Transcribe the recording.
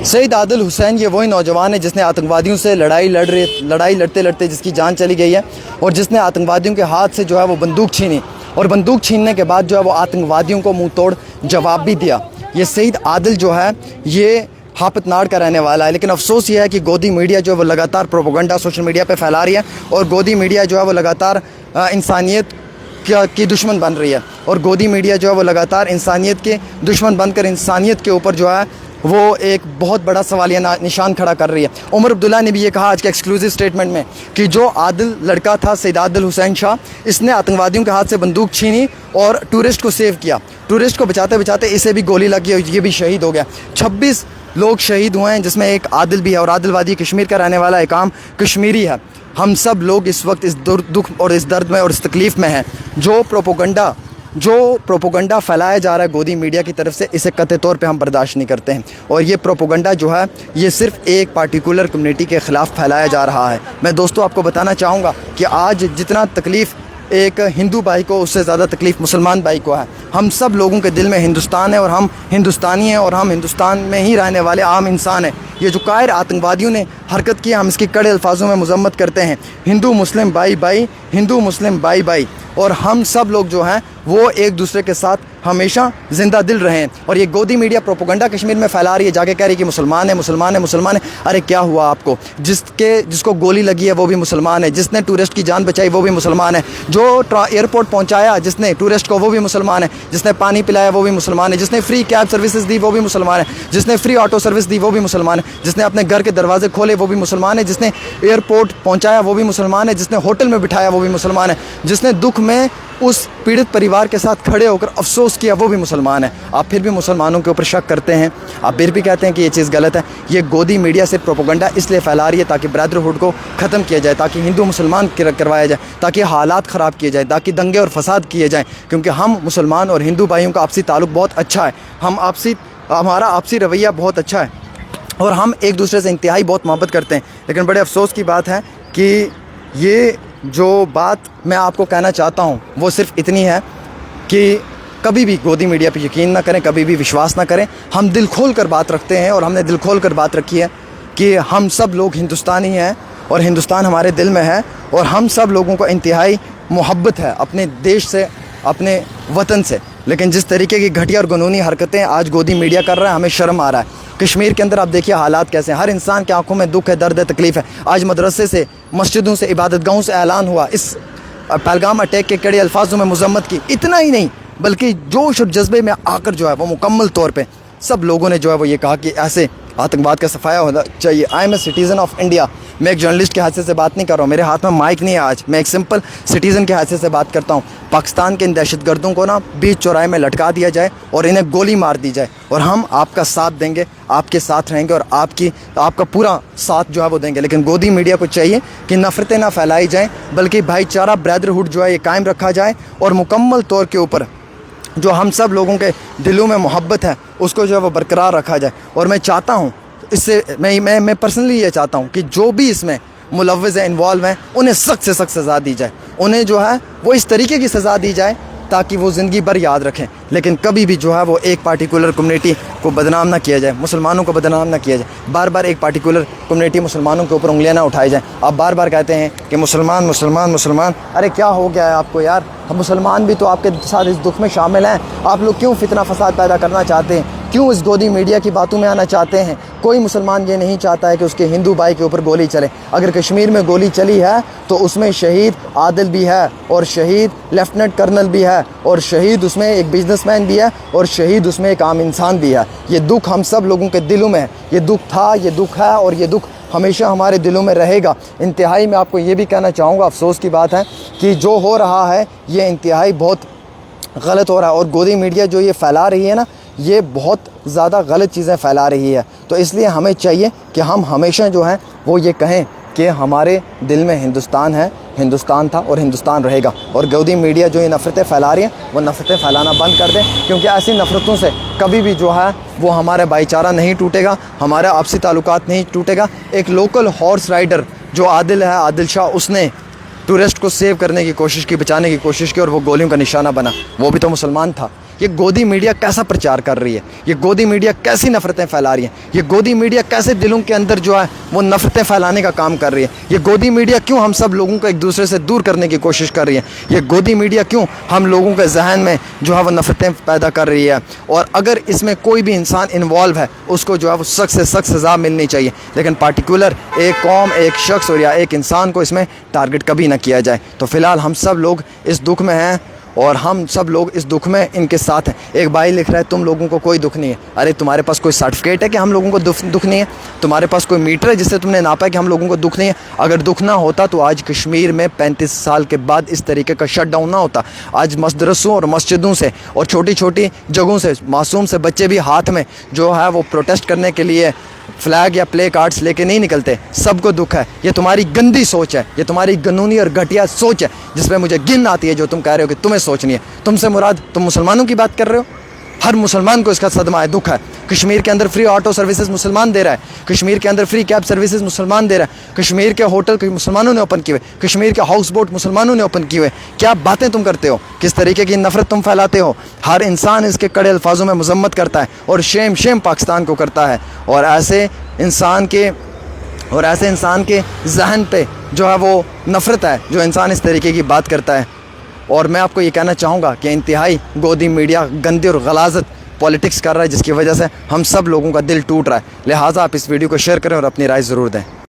सईद आदिल हुसैन ये वही नौजवान है जिसने आतंकवादियों से लड़ाई लड़ते लड़ते जिसकी जान चली गई है और जिसने आतंकवादियों के हाथ से जो है वो बंदूक छीनी और बंदूक छीनने के बाद जो है वो आतंकवादियों को मुंह तोड़ जवाब भी दिया। ये सईद आदिल जो है ये हापतनाड़ का रहने वाला है, लेकिन अफसोस ये है कि गोदी मीडिया जो है वो लगातार प्रोपेगेंडा सोशल मीडिया पे फैला रही है और गोदी मीडिया जो है वो लगातार इंसानियत की दुश्मन बन रही है और गोदी मीडिया जो है वो लगातार इंसानियत के दुश्मन बनकर इंसानियत के ऊपर जो है वो एक बहुत बड़ा सवालिया निशान खड़ा कर रही है। उमर अब्दुल्ला ने भी ये कहा आज के एक्सक्लूसिव स्टेटमेंट में कि जो आदिल लड़का था सईद आदिल हुसैन शाह, इसने आतंकवादियों के हाथ से बंदूक छीनी और टूरिस्ट को सेव किया। टूरिस्ट को बचाते बचाते इसे भी गोली लगी और ये भी शहीद हो गया। 26 लोग शहीद हुए हैं जिसमें एक आदिल भी है और आदिल वादी कश्मीर का रहने वाला एक आम कश्मीरी है। हम सब लोग इस वक्त इस दुख और इस दर्द में और इस तकलीफ़ में हैं। जो प्रोपोगंडा फैलाया जा रहा है गोदी मीडिया की तरफ से, इसे कतई तौर पे हम बर्दाश्त नहीं करते हैं और ये प्रोपोगंडा जो है ये सिर्फ एक पार्टिकुलर कम्युनिटी के ख़िलाफ़ फैलाया जा रहा है। मैं दोस्तों आपको बताना चाहूँगा कि आज जितना तकलीफ़ एक हिंदू भाई को उससे ज़्यादा तकलीफ़ मुसलमान भाई को है। हम सब लोगों के दिल में हिंदुस्तान है और हम हिंदुस्तानी हैं और हम हिंदुस्तान में ही रहने वाले आम इंसान हैं। ये जो कायर आतंकवादियों ने हरकत की हम इसकी कड़े अल्फाजों में मजम्मत करते हैं। हिंदू मुस्लिम भाई भाई, हिंदू मुस्लिम भाई भाई, और हम सब लोग जो हैं वो एक दूसरे के साथ हमेशा ज़िंदा दिल रहे हैं। और ये गोदी मीडिया प्रोपोगंडा कश्मीर में फैला रही है, जाके कह रही है कि मुसलमान है मुसलमान है मुसलमान है। अरे क्या हुआ आपको? जिसको गोली लगी है वो भी मुसलमान है, जिसने टूरिस्ट की जान बचाई वो भी मुसलमान है, जो एयरपोर्ट पहुंचाया जिसने टूरिस्ट को वो भी मुसलमान है, जिसने पानी पिलाया वो भी मुसलमान है, जिसने फ्री कैब सर्विसेज दी वो भी मुसलमान है, जिसने फ्री ऑटो सर्विस दी वो भी मुसलमान है, जिसने अपने घर के दरवाजे खोले वो भी मुसलमान है, जिसने एयरपोर्ट पहुंचाया वो भी मुसलमान है, जिसने होटल में बिठाया वो भी मुसलमान है, जिसने दुख में उस पीड़ित परिवार के साथ खड़े होकर अफसोस किया वो भी मुसलमान है। आप फिर भी मुसलमानों के ऊपर शक करते हैं, आप फिर भी कहते हैं कि ये चीज़ गलत है। ये गोदी मीडिया से प्रोपेगेंडा इसलिए फैला रही है ताकि ब्रदरहुड को ख़त्म किया जाए, ताकि हिंदू मुसलमान करवाया जाए, ताकि हालात ख़राब किए जाए, ताकि दंगे और फसाद किए जाएँ। क्योंकि हम मुसलमान और हिंदू भाइयों का आपसी ताल्लुक़ बहुत अच्छा है, हमारा आपसी रवैया बहुत अच्छा है और हम एक दूसरे से इंतहाई बहुत मोहब्बत करते हैं। लेकिन बड़े अफसोस की बात है कि ये जो बात मैं आपको कहना चाहता हूँ वो सिर्फ इतनी है कि कभी भी गोदी मीडिया पे यकीन ना करें, कभी भी विश्वास ना करें। हम दिल खोल कर बात रखते हैं और हमने दिल खोल कर बात रखी है कि हम सब लोग हिंदुस्तानी हैं और हिंदुस्तान हमारे दिल में है और हम सब लोगों को इंतहाई मोहब्बत है अपने देश से, अपने वतन से। लेकिन जिस तरीके की घटिया और कानूनी हरकतें आज गोदी मीडिया कर रहा है, हमें शर्म आ रहा है। कश्मीर के अंदर आप देखिए हालात कैसे हैं, हर इंसान के आंखों में दुख है, दर्द है, तकलीफ़ है। आज मदरसे से, मस्जिदों से, इबादतगाहों से ऐलान हुआ, इस पहलगाम अटैक के कड़े अल्फाजों में मजम्मत की। इतना ही नहीं बल्कि जोश और जज्बे में आकर जो है वो मुकम्मल तौर पे सब लोगों ने जो है वो ये कहा कि ऐसे आतंकवाद का सफाया होना चाहिए। I am a citizen of India. मैं एक जर्नलिस्ट के हैसियत से बात नहीं कर रहा हूँ, मेरे हाथ में माइक नहीं है आज, मैं एक सिंपल सिटीज़न के हैसियत से बात करता हूँ। पाकिस्तान के इन दहशतगर्दों को ना बीच चौराहे में लटका दिया जाए और इन्हें गोली मार दी जाए और हम आपका साथ देंगे, आपके साथ रहेंगे और आपका पूरा साथ जो है वो देंगे। लेकिन गोदी मीडिया को चाहिए कि नफ़रतें ना फैलाई जाएँ, बल्कि भाईचारा ब्रदरहुड जो है ये कायम रखा जाए और मुकम्मल तौर के ऊपर जो हम सब लोगों के दिलों में मोहब्बत है उसको जो है वो बरकरार रखा जाए। और मैं चाहता हूँ इससे मैं पर्सनली ये चाहता हूँ कि जो भी इसमें मुलव्वज़ हैं, इन्वॉल्व हैं, उन्हें सख्त से सख्त सज़ा दी जाए। उन्हें जो है वो इस तरीके की सज़ा दी जाए ताकि वो ज़िंदगी भर याद रखें। लेकिन कभी भी जो है वो एक पार्टिकुलर कम्युनिटी को बदनाम ना किया जाए, मुसलमानों को बदनाम ना किया जाए। बार बार एक पार्टिकुलर कम्युनिटी मुसलमानों के ऊपर उंगलियां ना उठाई जाएँ। आप बार बार कहते हैं कि मुसलमान मुसलमान मुसलमान, अरे क्या हो गया है आपको यार? हम मुसलमान भी तो आपके साथ इस दुख में शामिल हैं। आप लोग क्यों फितना फसाद पैदा करना चाहते हैं? क्यों इस गोदी मीडिया की बातों में आना चाहते हैं? कोई मुसलमान ये नहीं चाहता है कि उसके हिंदू भाई के ऊपर गोली चले। अगर कश्मीर में गोली चली है तो उसमें शहीद आदिल भी है और शहीद लेफ्टिनेंट कर्नल भी है और शहीद उसमें एक बिजनेसमैन भी है और शहीद उसमें एक आम इंसान भी है। ये दुख हम सब लोगों के दिलों में है। ये दुख था, ये दुख है और ये दुख हमेशा हमारे दिलों में रहेगा। इंतहाई मैं आपको ये भी कहना चाहूँगा, अफसोस की बात है कि जो हो रहा है ये इंतहाई बहुत गलत हो रहा है और गोदी मीडिया जो ये फैला रही है ना, ये बहुत ज़्यादा गलत चीज़ें फैला रही है। तो इसलिए हमें चाहिए कि हम हमेशा जो है वो ये कहें कि हमारे दिल में हिंदुस्तान है, हिंदुस्तान था और हिंदुस्तान रहेगा। और गोदी मीडिया जो ये नफ़रतें फैला रही हैं वो नफ़रतें फैलाना बंद कर दें, क्योंकि ऐसी नफ़रतों से कभी भी जो है वो हमारा भाईचारा नहीं टूटेगा, हमारा आपसी ताल्लुकात नहीं टूटेगा। एक लोकल हॉर्स राइडर जो आदिल है, आदिल शाह, उसने टूरिस्ट को सेव करने की कोशिश की, बचाने की कोशिश की और वो गोलियों का निशाना बना। वो भी तो मुसलमान था। یہ گودی میڈیا کیسا پرچار کر رہی ہے, یہ گودی میڈیا کیسی نفرتیں پھیلا رہی ہیں, یہ گودی میڈیا کیسے دلوں کے اندر جو ہے وہ نفرتیں پھیلانے کا کام کر رہی ہے, یہ گودی میڈیا کیوں ہم سب لوگوں کو ایک دوسرے سے دور کرنے کی کوشش کر رہی ہے, یہ گودی میڈیا کیوں ہم لوگوں کے ذہن میں جو ہے وہ نفرتیں پیدا کر رہی ہے. اور اگر اس میں کوئی بھی انسان انوالو ہے اس کو جو ہے وہ سخت سے سخت سزا ملنی چاہیے, لیکن پارٹیکولر ایک قوم, ایک شخص اور یا ایک انسان کو اس میں ٹارگٹ کبھی نہ کیا جائے. تو فی الحال ہم سب لوگ اس دکھ میں ہیں اور ہم سب لوگ اس دکھ میں ان کے ساتھ ہیں. ایک بھائی لکھ رہا ہے تم لوگوں کو کوئی دکھ نہیں ہے. ارے تمہارے پاس کوئی سرٹیفکیٹ ہے کہ ہم لوگوں کو دکھ نہیں ہے؟ تمہارے پاس کوئی میٹر ہے جس سے تم نے ناپا ہے کہ ہم لوگوں کو دکھ نہیں ہے؟ اگر دکھ نہ ہوتا تو آج کشمیر میں 35 سال کے بعد اس طریقے کا شٹ ڈاؤن نہ ہوتا. آج مدرسوں اور مسجدوں سے اور چھوٹی چھوٹی جگہوں سے معصوم سے بچے بھی ہاتھ میں جو ہے وہ پروٹیسٹ کرنے کے لیے فلیگ یا پلے کارڈز لے کے نہیں نکلتے. سب کو دکھ ہے. یہ تمہاری گندی سوچ ہے, یہ تمہاری گنونی اور گھٹیا سوچ ہے جس پہ مجھے گن آتی ہے جو تم کہہ رہے ہو کہ تمہیں سوچنی ہے. تم سے مراد تم مسلمانوں کی بات کر رہے ہو. ہر مسلمان کو اس کا صدمہ ہے, دکھ ہے. کشمیر کے اندر فری آٹو سروسز مسلمان دے رہا ہے, کشمیر کے اندر فری کیب سروسز مسلمان دے رہا ہے, کشمیر کے ہوٹل مسلمانوں نے اوپن کیے ہوئے, کشمیر کے ہاؤس بوٹ مسلمانوں نے اوپن کیے ہوئے. کیا باتیں تم کرتے ہو, کس طریقے کی نفرت تم پھیلاتے ہو. ہر انسان اس کے کڑے الفاظوں میں مذمت کرتا ہے اور شیم پاکستان کو کرتا ہے. اور ایسے انسان کے ذہن پہ جو ہے وہ نفرت ہے جو انسان اس طریقے کی بات کرتا ہے. اور میں آپ کو یہ کہنا چاہوں گا کہ انتہائی گودی میڈیا گندی اور غلاظت پالیٹکس کر رہا ہے جس کی وجہ سے ہم سب لوگوں کا دل ٹوٹ رہا ہے. لہٰذا آپ اس ویڈیو کو شیئر کریں اور اپنی رائے ضرور دیں.